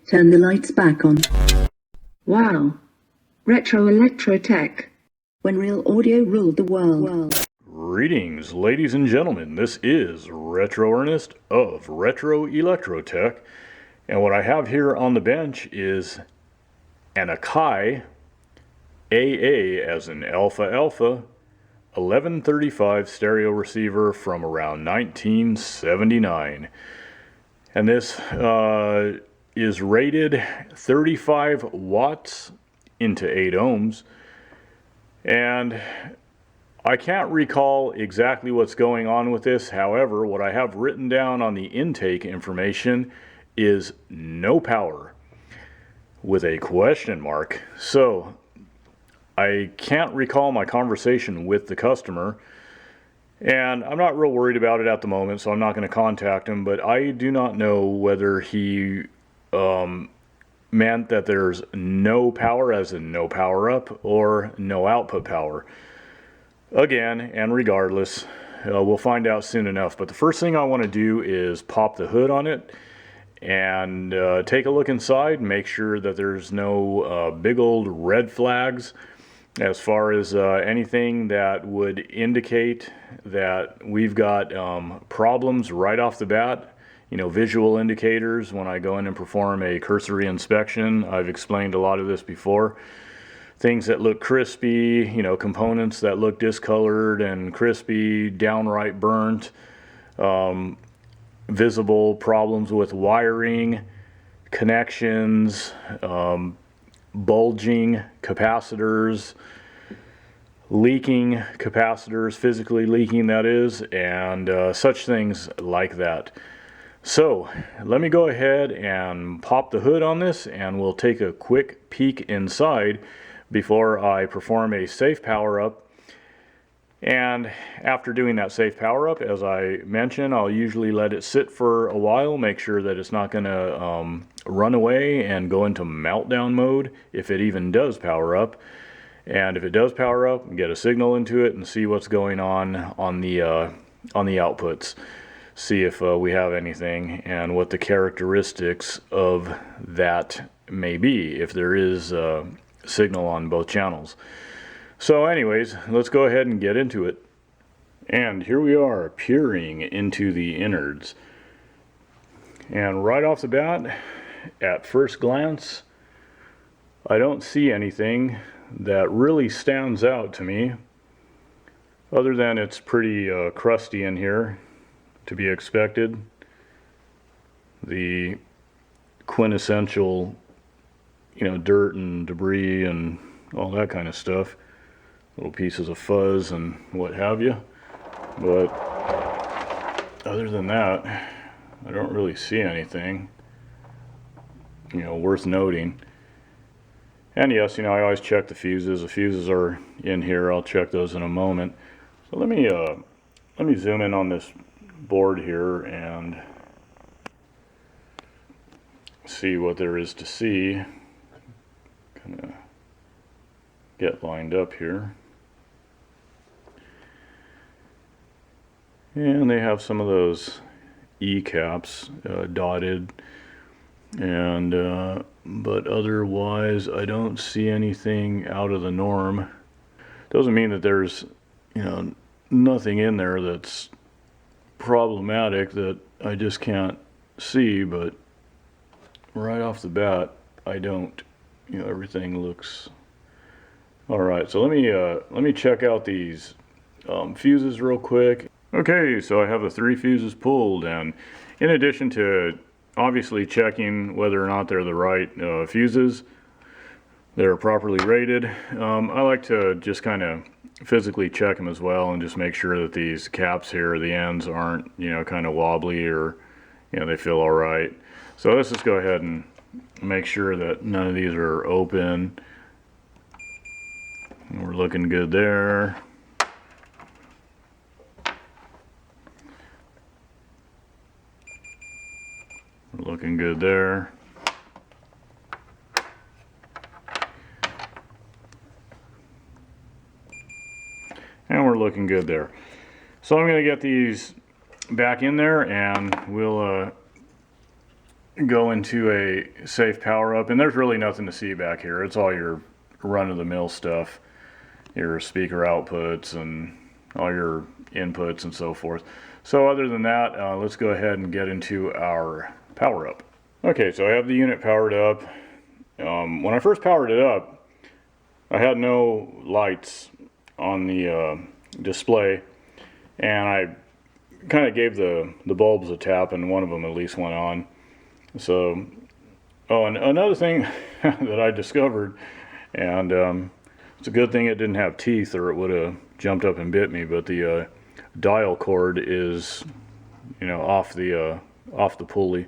Turn the lights back on. Wow. Retro electro tech. When real audio ruled the world. Greetings, ladies and gentlemen. This is Retro Ernest of Retro Electrotech, and what I have here on the bench is an Akai AA, as in Alpha Alpha, 1135 stereo receiver from around 1979. And this is rated 35 watts into 8 ohms. And I can't recall exactly what's going on with this. However, what I have written down on the intake information is no power with a question mark. So I can't recall my conversation with the customer, and I'm not real worried about it at the moment, so I'm not going to contact him, but I do not know whether he meant that there's no power, as in no power up, or no output power. Again, and regardless, we'll find out soon enough. But the first thing I want to do is pop the hood on it and take a look inside, make sure that there's no big old red flags as far as anything that would indicate that we've got problems right off the bat. You know, visual indicators when I go in and perform a cursory inspection. I've explained a lot of this before. Things that look crispy, you know, components that look discolored and crispy, downright burnt, visible problems with wiring, connections, bulging capacitors, leaking capacitors, physically leaking that is, and such things like that. So let me go ahead and pop the hood on this, and we'll take a quick peek inside before I perform a safe power up. And after doing that safe power up, as I mentioned, I'll usually let it sit for a while, make sure that it's not going to run away and go into meltdown mode if it even does power up. And if it does power up, get a signal into it and see what's going on the outputs. See if we have anything and what the characteristics of that may be, if there is signal on both channels. So anyways, let's go ahead and get into it. And here we are peering into the innards. And right off the bat, at first glance, I don't see anything that really stands out to me, other than it's pretty crusty in here, to be expected. The quintessential, you know, dirt and debris and all that kind of stuff, little pieces of fuzz and what have you. But other than that, I don't really see anything, you know, worth noting. And yes, you know, I always check the fuses. The fuses are in here. I'll check those in a moment. So let me zoom in on this board here and see what there is to see. Kind of get lined up here. And they have some of those E caps dotted, and but otherwise I don't see anything out of the norm. Doesn't mean that there's, you know, nothing in there that's problematic that I just can't see, but right off the bat I don't. You know, everything looks all right. So let me check out these fuses real quick. Okay, so I have the 3 fuses pulled, and in addition to obviously checking whether or not they're the right fuses, they're properly rated, I like to just kind of physically check them as well and just make sure that these caps here, the ends, aren't, you know, kind of wobbly, or, you know, they feel all right. So let's just go ahead and make sure that none of these are open. We're looking good there. We're looking good there. And we're looking good there. So I'm going to get these back in there, and we'll go into a safe power up, and there's really nothing to see back here. It's all your run-of-the-mill stuff, your speaker outputs and all your inputs and so forth. So other than that, let's go ahead and get into our power up. Okay, so I have the unit powered up. When I first powered it up, I had no lights on the display, and I kind of gave the bulbs a tap, and one of them at least went on. So, oh, and another thing that I discovered, and it's a good thing it didn't have teeth, or it would have jumped up and bit me. But the dial cord is, you know, off the pulley.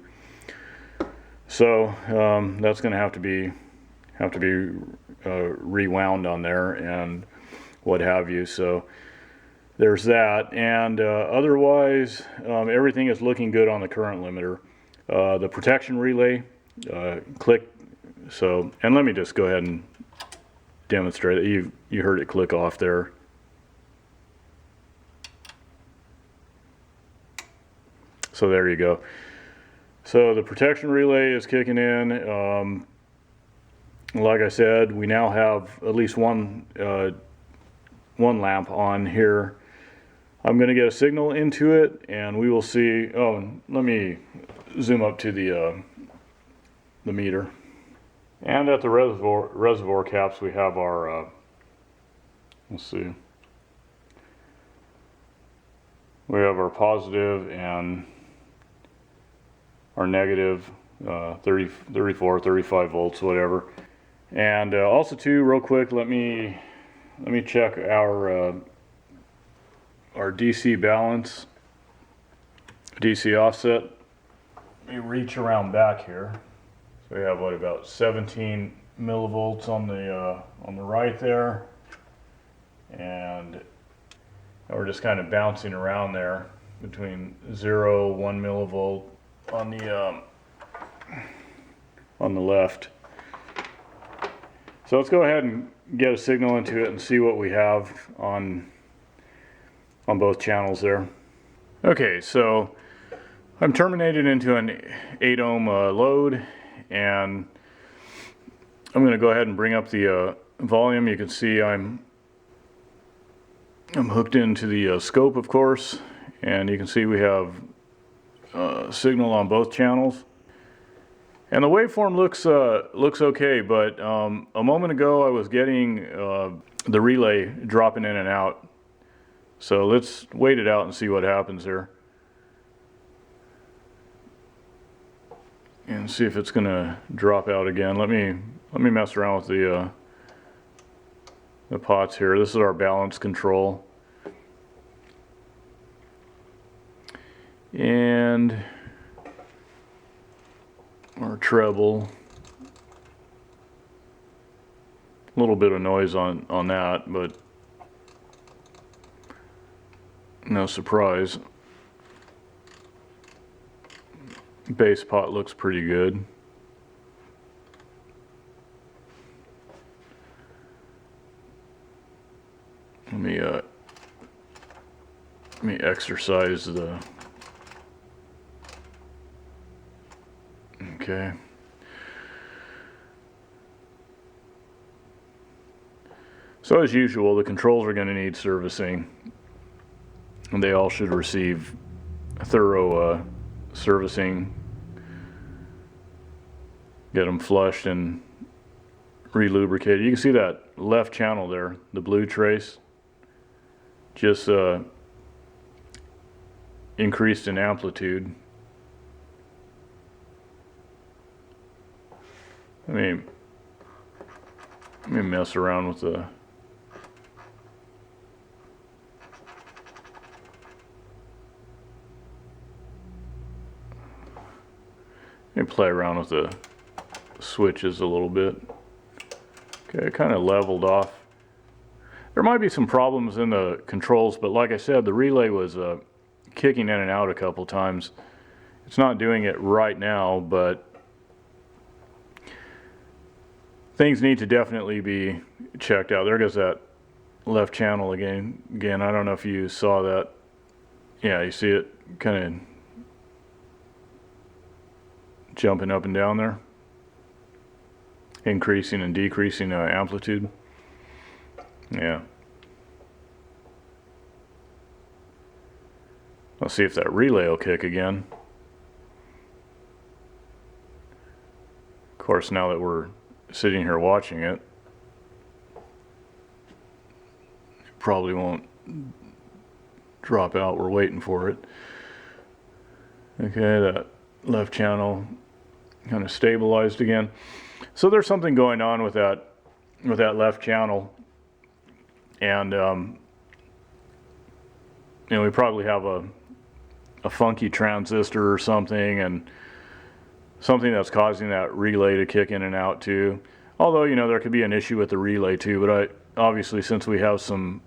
So that's going to have to be rewound on there and what have you. So there's that, and otherwise everything is looking good on the current limiter. The protection relay clicked. So, and let me just go ahead and demonstrate it. You heard it click off there. So there you go. So the protection relay is kicking in. Like I said, we now have at least one lamp on here. I'm going to get a signal into it, and we will see. Oh, let me zoom up to the meter. And at the reservoir caps, we have our. Let's see. We have our positive and our negative, 34, 35 volts, whatever. And also too, real quick, let me check our DC balance, DC offset. Let me reach around back here. So we have what, about 17 millivolts on the right there, and we're just kind of bouncing around there between 0, 1 millivolt on the left. So let's go ahead and get a signal into it and see what we have on both channels there. Okay, so I'm terminated into an 8 ohm load, and I'm going to go ahead and bring up the volume. You can see I'm hooked into the scope, of course, and you can see we have signal on both channels. And the waveform looks okay, but a moment ago I was getting the relay dropping in and out. So let's wait it out and see what happens here, and see if it's gonna drop out again. Let me mess around with the pots here. This is our balance control, and our treble. A little bit of noise on that, but no surprise. Bass pot looks pretty good. Let me exercise the. Okay. So as usual, the controls are going to need servicing, and they all should receive thorough servicing. Get them flushed and re-lubricated. You can see that left channel there, the blue trace, just increased in amplitude. Let me mess around with the. Let me play around with the switches a little bit. Okay, it kind of leveled off. There might be some problems in the controls, but like I said, the relay was kicking in and out a couple times. It's not doing it right now, but things need to definitely be checked out. There goes that left channel again. I don't know if you saw that. Yeah, you see it kind of jumping up and down there, increasing and decreasing amplitude. Yeah. Let's see if that relay will kick again. Of course, now that we're sitting here watching it, probably won't drop out. We're waiting for it. Okay, that left channel kind of stabilized again. So there's something going on with that left channel, and you know, we probably have a funky transistor or something, and something that's causing that relay to kick in and out too. Although, you know, there could be an issue with the relay too, but obviously, since we have some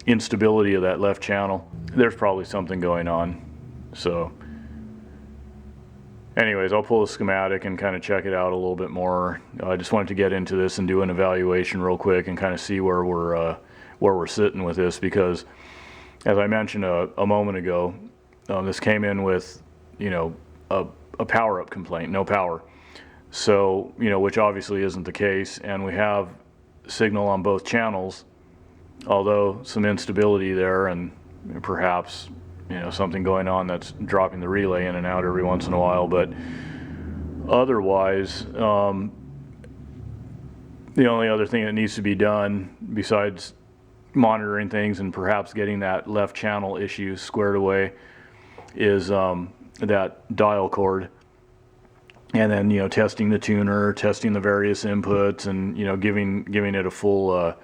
instability of that left channel, there's probably something going on. So anyways, I'll pull the schematic and kind of check it out a little bit more. I just wanted to get into this and do an evaluation real quick and kind of see where we're sitting with this, because as I mentioned a moment ago, this came in with, you know, a power up complaint, no power. So, you know, which obviously isn't the case, and we have signal on both channels, although some instability there, and perhaps, you know, something going on that's dropping the relay in and out every once in a while. But otherwise, the only other thing that needs to be done besides monitoring things and perhaps getting that left channel issue squared away is that dial cord, and then, you know, testing the tuner, testing the various inputs, and, you know, giving it a full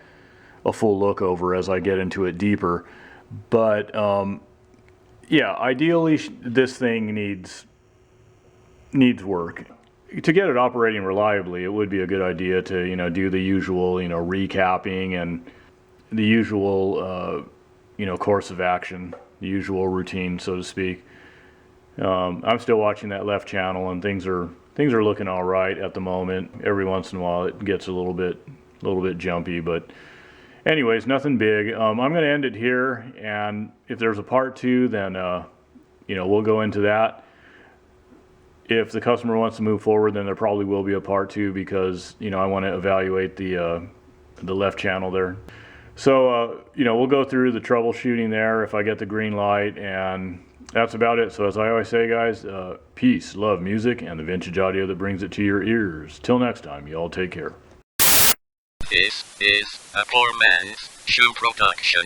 look over as I get into it deeper. But yeah, ideally this thing needs work. To get it operating reliably, it would be a good idea to, you know, do the usual, you know, recapping and the usual you know, course of action, the usual routine, so to speak. I'm still watching that left channel, and things are looking all right at the moment. Every once in a while it gets a little bit jumpy, but anyways, nothing big. I'm going to end it here, and if there's a part 2, then you know, we'll go into that. If the customer wants to move forward, then there probably will be a part 2, because, you know, I want to evaluate the left channel there. So you know, we'll go through the troubleshooting there if I get the green light, and that's about it. So as I always say, guys, peace, love, music, and the vintage audio that brings it to your ears. Till next time, y'all take care. This is a poor man's shoe production.